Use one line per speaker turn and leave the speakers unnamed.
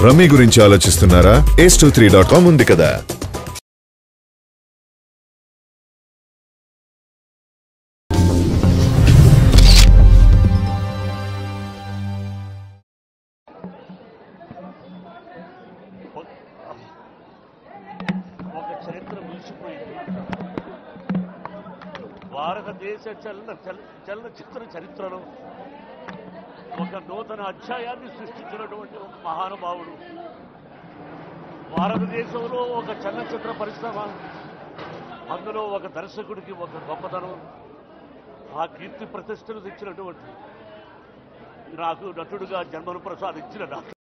Rummy గురించి ఆలోచిస్తున్నారా? ace23.com ఉంది కదా.
భారతదేశ చలనచిత్ర చరిత్రలో ఒక నూతన అధ్యాయాన్ని సృష్టించినటువంటి ఒక మహానుభావుడు. భారతదేశంలో ఒక చలనచిత్ర పరిశ్రమ, అందులో ఒక దర్శకుడికి ఒక గొప్పతనం, ఆ కీర్తి ప్రతిష్టలు తెచ్చినటువంటి, నాకు నటుడుగా జన్మను ప్రసాదించిన నాకు